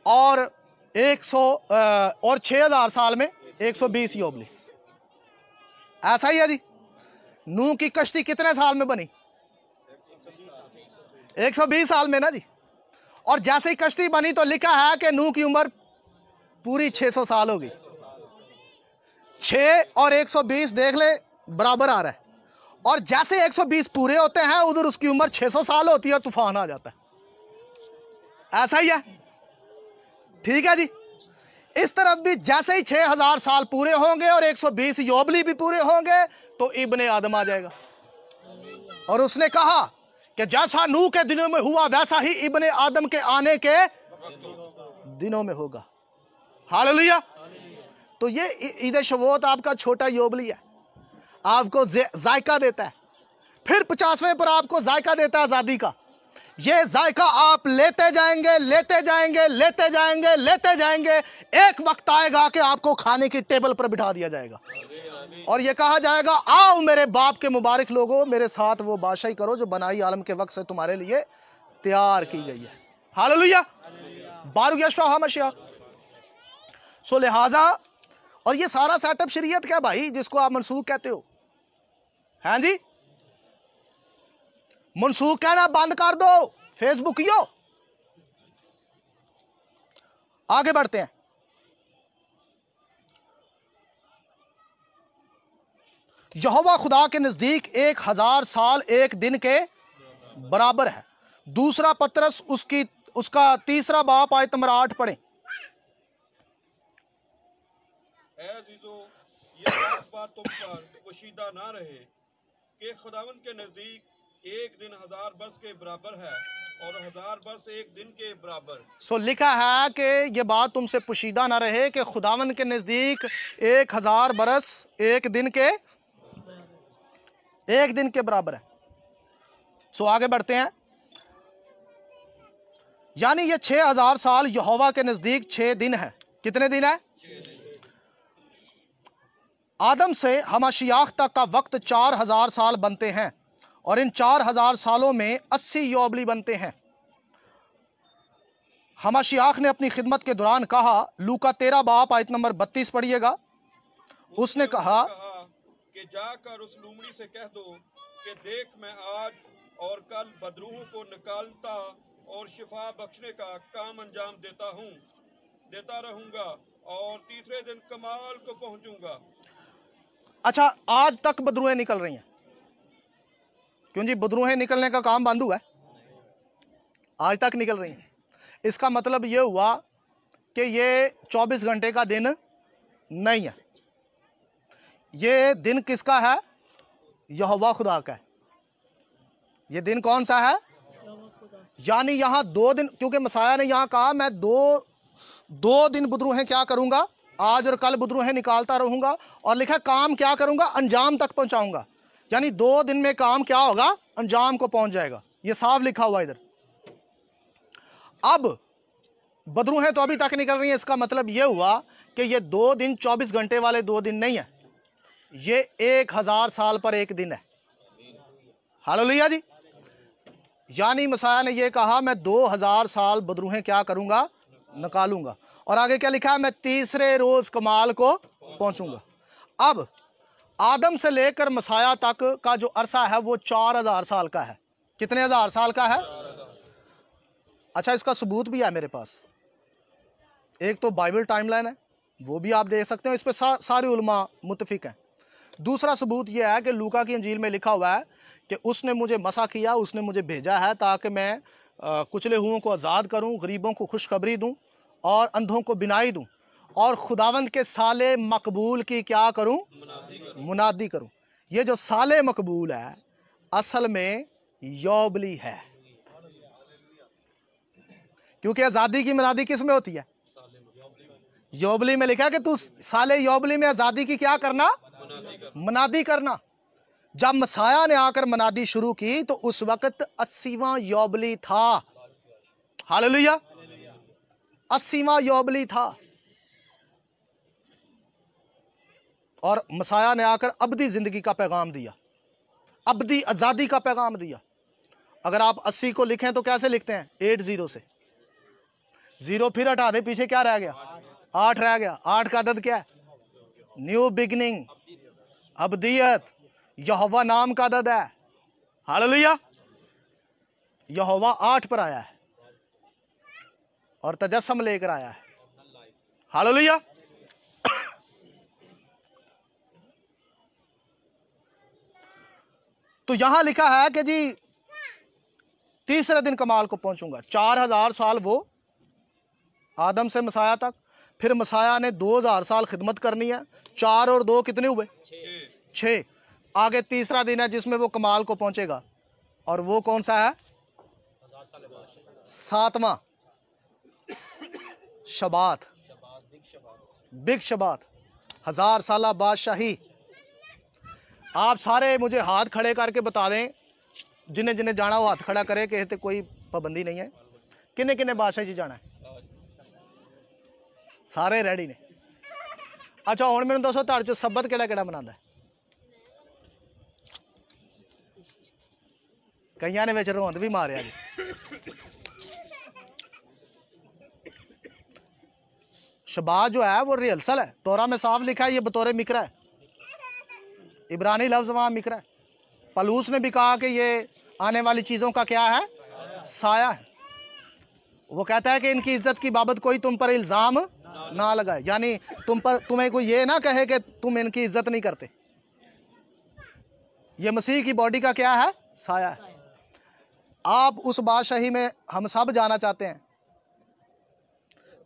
और 6000 साल में 120 योबली। ऐसा ही है जी। नूह की कश्ती कितने साल में बनी? 120 साल में ना जी। और जैसे ही कश्ती बनी तो लिखा है कि नूह की उम्र पूरी 600 साल हो गई। 6 और 120 देख ले, बराबर आ रहा है। और जैसे 120 पूरे होते हैं उधर उसकी उम्र 600 साल होती है और तूफान आ जाता है। ऐसा ही है, ठीक है जी। इस तरफ भी जैसे ही 6000 साल पूरे होंगे और 120 योबली भी पूरे होंगे तो इब्ने आदम आ जाएगा। और उसने कहा कि जैसा नूह के दिनों में हुआ वैसा ही इब्ने आदम के आने के दिनों में होगा। हालेलुया। तो ये ईद शवोत आपका छोटा योबली है, आपको जायका देता है। फिर 50वें पर आपको जायका देता है आजादी का। ये जायका आप लेते जाएंगे, लेते जाएंगे, लेते जाएंगे, लेते जाएंगे। एक वक्त आएगा कि आपको खाने की टेबल पर बिठा दिया जाएगा और ये कहा जाएगा, आओ मेरे बाप के मुबारक लोगों, मेरे साथ वो बादशाही करो जो बनाई आलम के वक्त से तुम्हारे लिए तैयार की गई है। हालेलुया। बारूक यशवा मसीह। सो लिहाजा, और ये सारा सेटअप शरीयत क्या भाई, जिसको आप मनसूख कहते हो? हैं जी, मनसूख कहना बंद कर दो, फेसबुकियो। आगे बढ़ते हैं। यहोवा खुदा के नजदीक 1000 साल एक दिन के बराबर है। दूसरा पतरस उसका 3 बाब आयत नंबर 8 पढ़ें। ये बात तुम पर पोशीदा ना रहे कि खुदावंद के नजदीक एक दिन 1000 वर्ष के बराबर है और 1000 वर्ष एक दिन के बराबर। सो लिखा है कि ये बात तुमसे पोशीदा ना रहे कि खुदावंद के नजदीक 1000 बरस एक दिन के बराबर है। सो आगे बढ़ते हैं। यानी ये 6000 साल यहोवा के नजदीक 6 दिन है। कितने दिन है? आदम से हमाशियाख तक का वक्त 4000 साल बनते हैं और इन 4000 सालों में 80 योबली बनते हैं। हमाशियाख ने अपनी खिदमत के दौरान कहा, लूका 13 बाब आयत नंबर 32 पढ़िएगा। उसने कहा कि जाकर उस लूमड़ी से कह दो कि देख मैं आज और कल बदरूहों को निकालता और शिफा बख्शने का काम अंजाम देता रहूंगा और तीसरे दिन कमाल को पहुंचूंगा। अच्छा, आज तक बदरूहें निकल रही हैं। क्यों जी? बदरूहें निकलने का काम बंद हुआ है? आज तक निकल रही हैं। इसका मतलब यह हुआ कि ये 24 घंटे का दिन नहीं है। ये दिन किसका है? यहोवा खुदा का है। ये दिन कौन सा है? यानी यहां 2 दिन, क्योंकि मसाया ने यहां कहा मैं दो दिन बदरूहें क्या करूंगा, आज और कल बदरूहें निकालता रहूंगा, और लिखा काम क्या करूंगा, अंजाम तक पहुंचाऊंगा। यानी 2 दिन में काम क्या होगा, अंजाम को पहुंच जाएगा। ये साफ लिखा हुआ इधर। अब बदरूहें तो अभी तक निकल रही हैं। इसका मतलब यह हुआ कि ये 2 दिन 24 घंटे वाले 2 दिन नहीं है, ये 1000 साल पर एक दिन है। हालेलुया जी। यानी मसाया ने यह कहा मैं 2000 साल बदरूहें क्या करूंगा, निकालूंगा। और आगे क्या लिखा है, मैं तीसरे रोज कमाल को पहुंचूंगा। अब आदम से लेकर मसाया तक का जो अरसा है वो 4000 साल का है। कितने हजार साल का है? अच्छा, इसका सबूत भी है मेरे पास। एक तो बाइबल टाइमलाइन है, वो भी आप देख सकते हो, इस पे सारे उलमा मुत्तफिक हैं। दूसरा सबूत यह है कि लूका की इंजील में लिखा हुआ है कि उसने मुझे मसा किया, उसने मुझे भेजा है ताकि मैं कुचले हुओं को आज़ाद करूं, गरीबों को खुशखबरी दूं और अंधों को बिनाई दूं, और खुदावंद के साले मकबूल की क्या करूं? मुनादी करूं। ये जो साले मकबूल है असल में योबली है, क्योंकि आज़ादी की मुनादी किस में होती है? योबली में लिखा है कि तू साले योबली में आज़ादी की क्या करना? मुनादी करना। जब मसाया ने आकर मनादी शुरू की तो उस वक्त 80वां योबली था। हालेलुया, 80वां योबली था, और मसाया ने आकर अब्दी जिंदगी का पैगाम दिया, अब्दी आजादी का पैगाम दिया। अगर आप 80 को लिखें तो कैसे लिखते हैं? 80 से, 0 फिर हटा दे, पीछे क्या रह गया? 8 रह गया। 8 का अदद क्या है? न्यू बिगनिंग, अब्दियत, यहोवा नाम का अदद है। हालेलुया, यहोवा 8 पर आया है और तजस्सम लेकर आया है। हालेलुया। तो यहां लिखा है कि जी तीसरे दिन कमाल को पहुंचूंगा। 4000 साल वो आदम से मसाया तक, फिर मसाया ने 2000 साल खिदमत करनी है। 4 और 2 कितने हुए? 6। आगे तीसरा दिन है जिसमें वो कमाल को पहुंचेगा, और वो कौन सा है? 7वां शबात, बिग शबात, 1000 साला बादशाही। आप सारे मुझे हाथ खड़े करके बता दें, जिन्हें जिन्हें जाना वो हाथ खड़ा करे, कहते कोई पाबंदी नहीं है। किन्ने किन्ने बादशाही जी जाना है? सारे रेडी ने। अच्छा हुण मैनूं दसो तुहाडे चों सब्बत किहड़ा किहड़ा मनांदा है? कईयां ने विच रोंद भी मारिया जी। शबात जो है वो रिहर्सल है, तोरा में साफ लिखा है ये बतौर मिकरा है। इब्रानी लफ्ज वहां मिकरा है। पलूस ने भी कहा कि ये आने वाली चीजों का क्या है? साया है। वो कहता है कि इनकी इज्जत की बाबत कोई तुम पर इल्जाम ना लगाए, यानी तुम्हें कोई ये ना कहे कि तुम इनकी इज्जत नहीं करते। ये मसीह की बॉडी का क्या है? साया है। आप उस बादशाही में हम सब जाना चाहते हैं,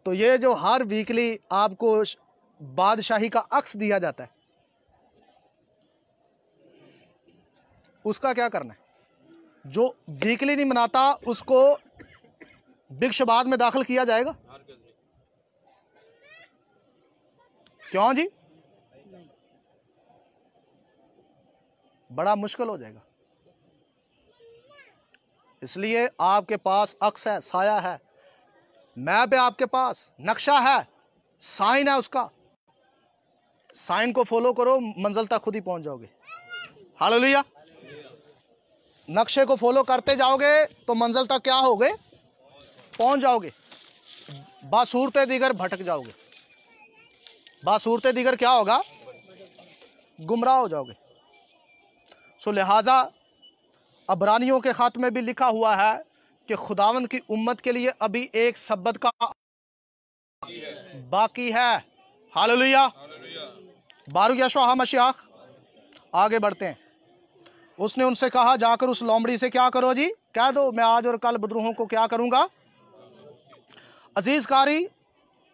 तो ये जो हर वीकली आपको बादशाही का अक्स दिया जाता है, उसका क्या करना है? जो वीकली नहीं मनाता उसको बिग शबात में दाखिल किया जाएगा? क्यों जी? बड़ा मुश्किल हो जाएगा। इसलिए आपके पास अक्स है, साया है, मैप है, आपके पास नक्शा है, साइन है। उसका साइन को फॉलो करो, मंजिल तक खुद ही पहुंच जाओगे। हालेलुया। नक्शे को फॉलो करते जाओगे तो मंजिल तक क्या होगे? पहुंच जाओगे। बासूरत दीगर भटक जाओगे। बासूरत दीगर क्या होगा? गुमराह हो जाओगे। सो लिहाजा अबरानियों के खत में भी लिखा हुआ है कि खुदावंद की उम्मत के लिए अभी एक सब्बत का बाकी है। हालेलुया। बारू यशोह मसीह। आगे बढ़ते हैं। उसने उनसे कहा, जाकर उस लोमड़ी से क्या करो जी? कह दो मैं आज और कल बदरूहों को क्या करूंगा? अजीज कारी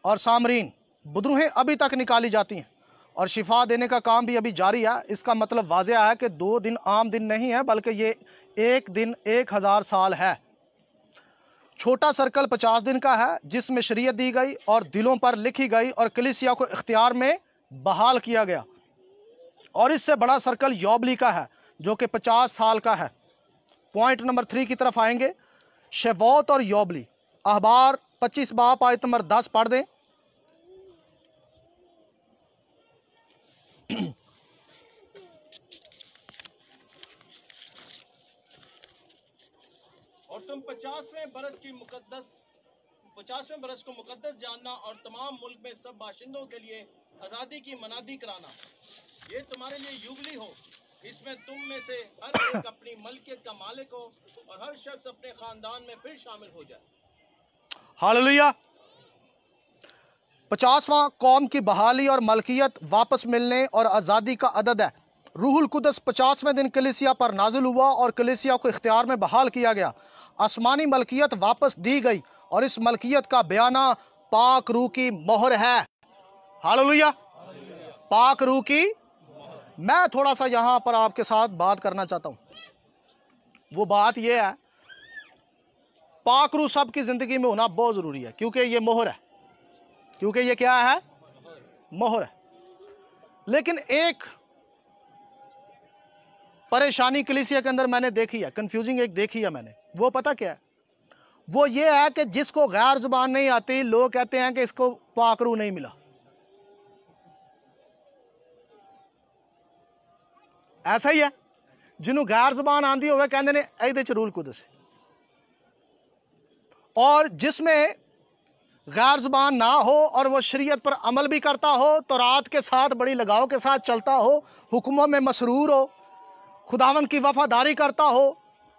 और सामरीन, बदरूहें अभी तक निकाली जाती हैं और शिफा देने का काम भी अभी जारी है। इसका मतलब वाज़ेह है कि 2 दिन आम दिन नहीं है, बल्कि ये एक दिन 1000 साल है। छोटा सर्कल 50 दिन का है, जिसमें शरीयत दी गई और दिलों पर लिखी गई और कलीसिया को इख्तियार में बहाल किया गया। और इससे बड़ा सर्कल योबली का है, जो कि 50 साल का है। पॉइंट नंबर 3 की तरफ आएंगे। शेवोत और योबली। अहबार 25 बाब आयत नंबर 10 पढ़ दें। और तुम 50वें बरस को मुकद्दस जानना और तमाम मुल्क में सब बाशिंदों के लिए आज़ादी की मनादी कराना। ये तुम्हारे लिए युबली हो। इसमें तुम में से हर एक अपनी मलकियत का मालिक हो और हर शख्स अपने खानदान में फिर शामिल हो जाए। हालेलुया। 50वां कौम की बहाली और मलकियत वापस मिलने और आज़ादी का अदद है। रूहुल कुदस 50वें दिन कलीसिया पर नाजिल हुआ और कलीसिया को इख्तियार में बहाल किया गया। आसमानी मलकियत वापस दी गई और इस मलकियत का बयाना पाक रूह की मोहर है। हालेलुया। पाक रूह की। मैं थोड़ा सा यहां पर आपके साथ बात करना चाहता हूं। वो बात यह है, पाक रूह सबकी जिंदगी में होना बहुत जरूरी है, क्योंकि ये मोहर है। क्योंकि ये क्या है? मोहर है। लेकिन एक परेशानी कलीसिया के अंदर मैंने देखी है, कंफ्यूजिंग एक देखी है मैंने। वो पता क्या है? वो ये है कि जिसको गैर जुबान नहीं आती, लोग कहते हैं कि इसको पाक रूह नहीं मिला। ऐसा ही है। जिन्हों गैर जुबान आंदी होवे कहते ने ਇਹਦੇ ਚ रूल कुदस है। और जिसमें गैर जुबान ना हो और वो शरीयत पर अमल भी करता हो, तो रात के साथ बड़ी लगाव के साथ चलता हो, हुक्मों में मसरूर हो, खुदावन की वफादारी करता हो,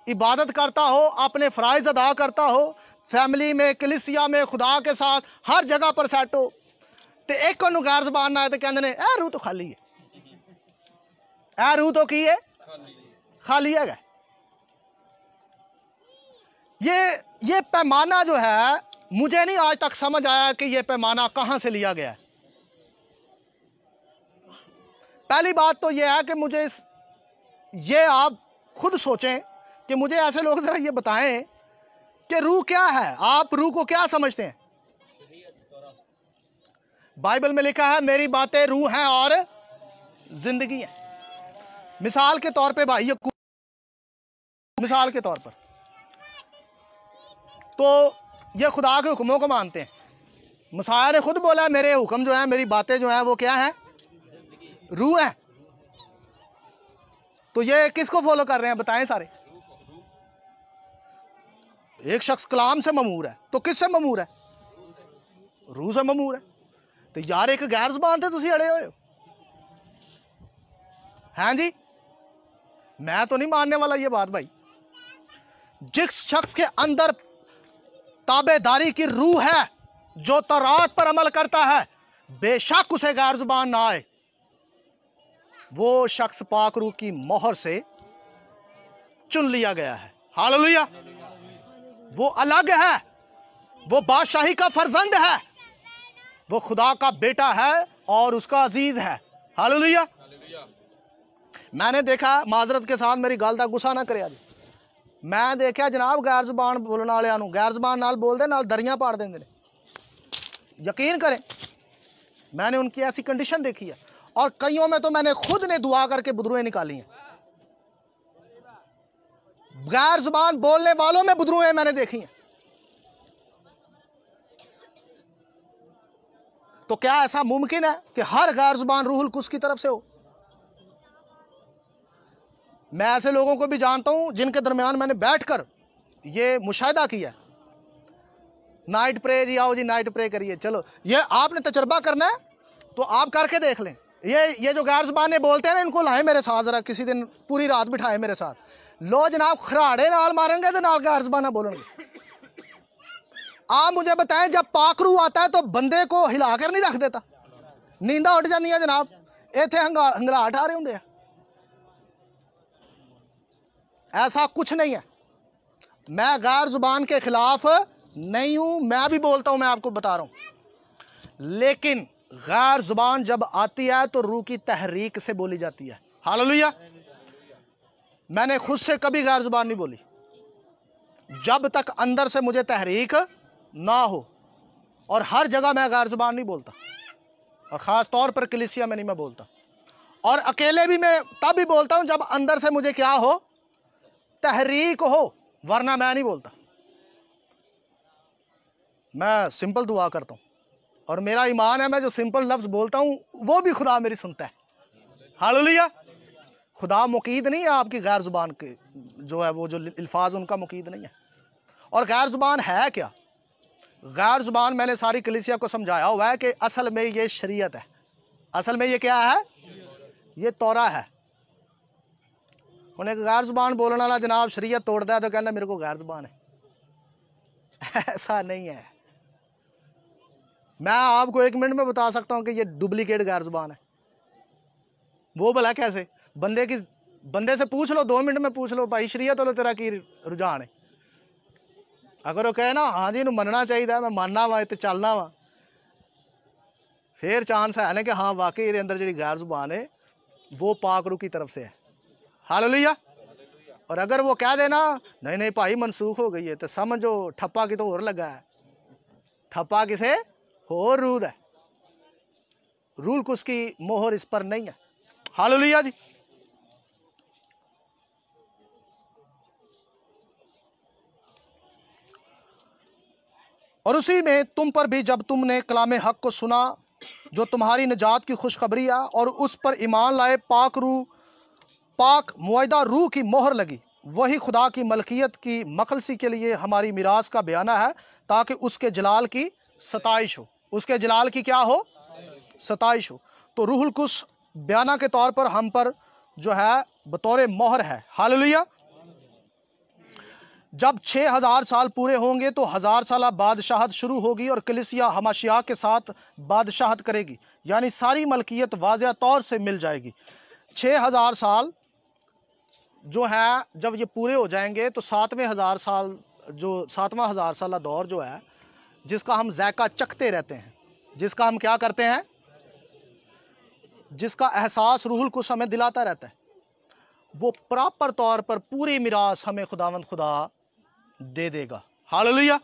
इबादत करता हो, अपने फ़राइज़ अदा करता हो, फैमिली में, कलीसिया में, खुदा के साथ हर जगह पर सेट हो, तो एक को गैर जुबान ना आए तो कहते ने ए रूह तो खाली है। ए रूह तो की है? खाली है। ये पैमाना जो है, मुझे नहीं आज तक समझ आया कि ये पैमाना कहां से लिया गया है। पहली बात तो ये है कि मुझे ये आप खुद सोचें कि मुझे ऐसे लोग जरा ये बताएं कि रूह क्या है। आप रूह को क्या समझते हैं? बाइबल में लिखा है मेरी बातें रूह हैं और जिंदगी है। मिसाल के तौर पे भाई, मिसाल के तौर पर तो ये खुदा के हुक्मों को मानते हैं। मसीह ने खुद बोला है मेरे हुक्म जो है, मेरी बातें जो हैं वो क्या है? रूह है। तो ये किसको फॉलो कर रहे हैं बताएं सारे? एक शख्स कलाम से ममूर है, तो किससे ममूर है? रूह से ममूर है। तो यार एक गैर जुबान थे तुसी अड़े हुए हो। हैं जी? मैं तो नहीं मानने वाला ये बात भाई। जिस शख्स के अंदर ताबेदारी की रूह है, जो तौरात पर अमल करता है, बेशक उसे गैर जुबान ना आए, वो शख्स पाक रूह की मोहर से चुन लिया गया है। हालेलुया। वो अलग है, वो बादशाही का फर्जंद है, वो खुदा का बेटा है और उसका अजीज है। हालेलुया। मैंने देखा, माजरत के साथ मेरी गल दा गुस्सा ना करे, मैं देखा जनाब गैर जुबान बोलने वाले गैर जुबान नाल बोलते नाल दरियां पाड़ देंगे ने। यकीन करें मैंने उनकी ऐसी कंडीशन देखी है, और कईयों में तो मैंने खुद ने दुआ करके बुदरुएं निकाली हैं। गैर जुबान बोलने वालों में बुदरुएं मैंने देखी हैं। तो क्या ऐसा मुमकिन है कि हर गैर जुबान रूहुल कुद्स की तरफ से हो? मैं ऐसे लोगों को भी जानता हूं जिनके दरमियान मैंने बैठकर ये मुशाहिदा किया। नाइट प्रे जी, आओ जी नाइट प्रे करिए, चलो ये आपने तजर्बा करना है तो आप करके देख लें। ये जो गैर जुबानें बोलते हैं ना, इनको लाएं मेरे साथ जरा, किसी दिन पूरी रात बिठाएं मेरे साथ। लो जनाब, खराड़े नाल मारेंगे तो नाल गैर जुबाना बोलेंगे। आप मुझे बताएं, जब पाक रूह आता है तो बंदे को हिला कर नहीं रख देता? नींदा उठ जाती है जनाब, इतने हंगलाहट आ रहे होंगे। ऐसा कुछ नहीं है। मैं गैर जुबान के खिलाफ नहीं हूं, मैं भी बोलता हूं, मैं आपको बता रहा हूं। लेकिन गैर जुबान जब आती है तो रूह की तहरीक से बोली जाती है। हालेलुया। मैंने खुद से कभी गैर जुबान नहीं बोली जब तक अंदर से मुझे तहरीक ना हो, और हर जगह मैं गैर जुबान नहीं बोलता, और खास तौर पर कलीसिया में नहीं मैं बोलता, और अकेले भी मैं तब भी बोलता हूं जब अंदर से मुझे क्या हो? तहरीक हो, वरना मैं नहीं बोलता। मैं सिंपल दुआ करता हूं, और मेरा ईमान है मैं जो सिंपल लफ्ज बोलता हूं वो भी खुदा मेरी सुनता है। हालेलुया। खुदा मुकीद नहीं है आपकी गैर जुबान के, जो है वो जो अल्फाज उनका मुकीद नहीं है। और गैर जुबान है क्या? गैर जुबान मैंने सारी कलीसिया को समझाया हुआ है कि असल में ये शरीयत है। असल में ये क्या है? ये तौरा है। उन्हें गैर जुबान बोलने वाला जनाब शरीयत तोड़ता है तो कहना मेरे को गैर जुबान है। ऐसा नहीं है। मैं आपको 1 मिनट में बता सकता हूं कि ये डुप्लीकेट गैर जुबान है। वो भला कैसे? बंदे से पूछ लो, 2 मिनट में पूछ लो, भाई शरीयत वालों तेरा की रुझान है। अगर वो कहे ना हाँ जी इन्हू मनना चाहिए, मैं मानना वा ते चलना वा, फिर चांस है ना कि हाँ वाकई ये अंदर जी गैर जुबान है वो पाक रूह की तरफ से है। हालेलुया। और अगर वो कह देना नहीं नहीं भाई मनसूख हो गई है, तो समझो ठप्पा की तो और लगा है, ठप्पा किसे और रूद है, रूल कुछ की मोहर इस पर नहीं है। हालेलुया जी। और उसी में तुम पर भी जब तुमने कलाम हक को सुना जो तुम्हारी निजात की खुशखबरी है, और उस पर ईमान लाए, पाक मुआहिदा रूह की मोहर लगी, वही खुदा की मलकियत की मखलसी के लिए हमारी मिरास का बयाना है, ताकि उसके जलाल की सताइश हो। उसके जलाल की क्या हो? सताइश हो। तो रूहुल कुछ बयाना के तौर पर हम पर जो है बतौर मोहर है। हालेलुया। जब 6000 साल पूरे होंगे तो 1000 साल बादशाहत शुरू होगी और कलीसिया हमाशिया के साथ बादशाहत करेगी, यानी सारी मलकियत वाज़ेह तौर से मिल जाएगी। 6000 साल जो है जब ये पूरे हो जाएंगे तो 7वें 1000 साल, जो 7वां 1000 साल दौर जो है, जिसका हम ज़ायका चखते रहते हैं, जिसका हम क्या करते हैं, जिसका एहसास रूहुल कुछ हमें दिलाता रहता है, वो प्रॉपर तौर पर पूरी मिरास हमें खुदावंद खुदा दे देगा। हालेलुया।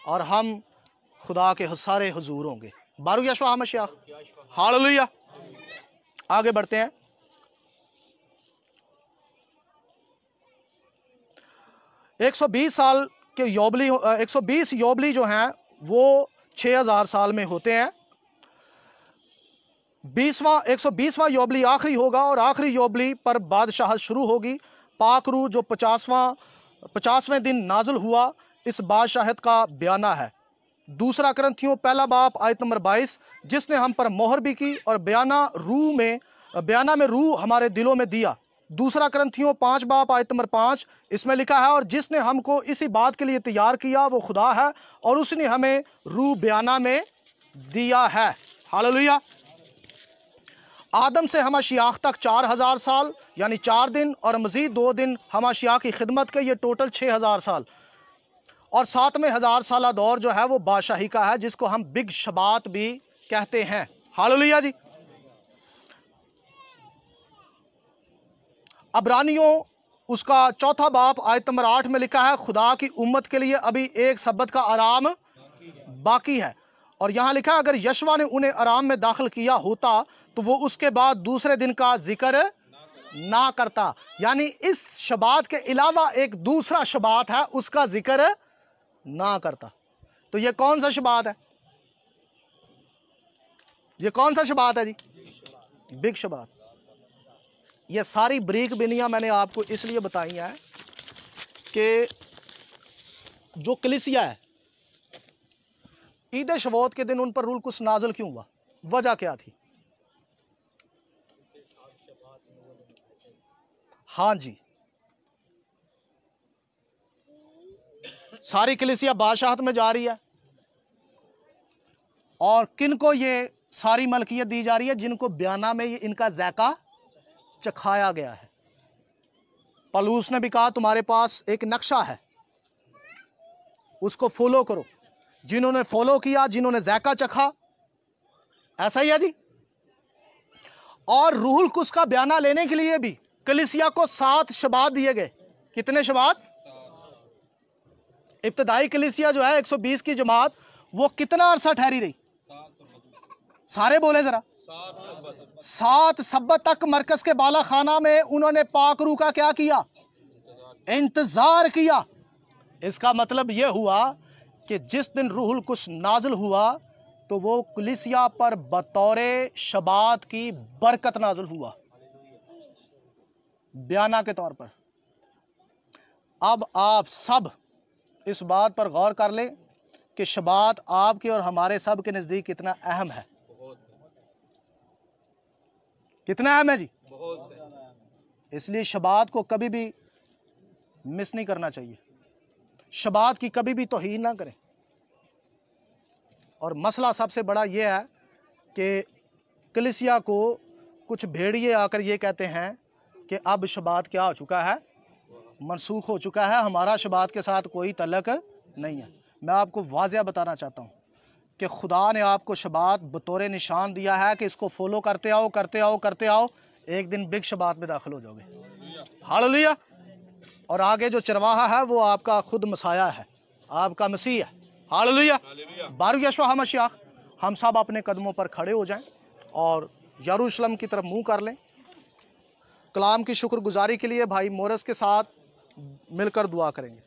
और हम खुदा के सारे हुजूर होंगे। बारू यशवा हमशिया। हालेलुया। आगे बढ़ते हैं। एक 120 साल के योबली, 120 योबली जो हैं वो 6000 साल में होते हैं। 120वां योबली आखिरी होगा और आखिरी योबली पर बादशाहत शुरू होगी। पाक रूह जो 50वें दिन नाजुल हुआ, इस बादशाहत का बयाना है। दूसरा करंथियों पहला बाब आयत नंबर 22, जिसने हम पर मोहर भी की और बयाना में रूह हमारे दिलों में दिया। दूसरा करंथियों 5 बाब आयत नंबर 5, इसमें लिखा है और जिसने हमको इसी बात के लिए तैयार किया वो खुदा है और उसने हमें रूह बयाना में दिया है। हालेलुया। आदम से हमाशियाख तक 4000 साल यानी 4 दिन और मजीद 2 दिन हमाशिया की खिदमत के, ये टोटल 6000 साल। और 7वें 1000 साल दौर जो है वो बादशाही का है, जिसको हम बिग शबात भी कहते हैं। हालेलुया जी। अबरानियों उसका 4था बाब आयत नंबर 8 में लिखा है खुदा की उम्मत के लिए अभी एक सब्बत का आराम बाकी है। और यहां लिखा है अगर यशवा ने उन्हें आराम में दाखिल किया होता तो वो उसके बाद दूसरे दिन का जिक्र ना करता, यानी इस शबात के अलावा एक दूसरा शबात है उसका जिक्र ना करता। तो ये कौन सा शबात है? ये कौन सा शबात है जी? बिग शबात। ये सारी ब्रीक बिनियां मैंने आपको इसलिए बताई है कि जो कलीसिया है ईद शबोत के दिन उन पर रूल कुछ नाज़िल क्यों हुआ, वजह क्या थी? हाँ जी, सारी कलीसिया बादशाहत में जा रही है और किनको ये सारी मलकियत दी जा रही है? जिनको बयाना में ये इनका ज़ायका चखाया गया है। पलूस ने भी कहा तुम्हारे पास एक नक्शा है, उसको फॉलो करो। जिन्होंने फॉलो किया, जिन्होंने ज़ायका चखा, ऐसा ही है जी। और रूहुल कुछ का बयाना लेने के लिए भी कलीसिया को 7 शबात दिए गए। कितने शबात? इब्तदाई कलीसिया जो है 120 की जमात, वो कितना अरसा ठहरी रही? सारे बोले जरा। 7 सब्बत तक मरकज के बाला खाना में उन्होंने पाक रूह का क्या किया? इंतजार किया। इसका मतलब यह हुआ कि जिस दिन रूहुल कुछ नाजिल हुआ तो वो कलीसिया पर बतौरे शबात की बरकत नाजिल हुआ, बयाना के तौर पर। अब आप सब इस बात पर गौर कर लें कि शबात आपके और हमारे सब के नजदीक कितना अहम है। कितना अहम है जी? इसलिए शबात को कभी भी मिस नहीं करना चाहिए। शबात की कभी भी तौहीन ना करें। और मसला सबसे बड़ा ये है कि कलीसिया को कुछ भेड़िए आकर ये कहते हैं कि अब शबात क्या हो चुका है, मनसूख हो चुका है, हमारा शबात के साथ कोई तल्लक नहीं है। मैं आपको वाज़िया बताना चाहता हूँ कि खुदा ने आपको शबात बतौर निशान दिया है कि इसको फॉलो करते आओ करते आओ करते आओ, एक दिन बिग शबात में दाखिल हो जाओगे। हालेलुया। और आगे जो चरवाहा है वो आपका खुद मसाया है, आपका मसीह है। हालेलुया। बारू यशवा हमशिया। हम सब अपने कदमों पर खड़े हो जाएं और यरूशलेम की तरफ मुंह कर लें। कलाम की शुक्रगुजारी के लिए भाई मोरस के साथ मिलकर दुआ करेंगे।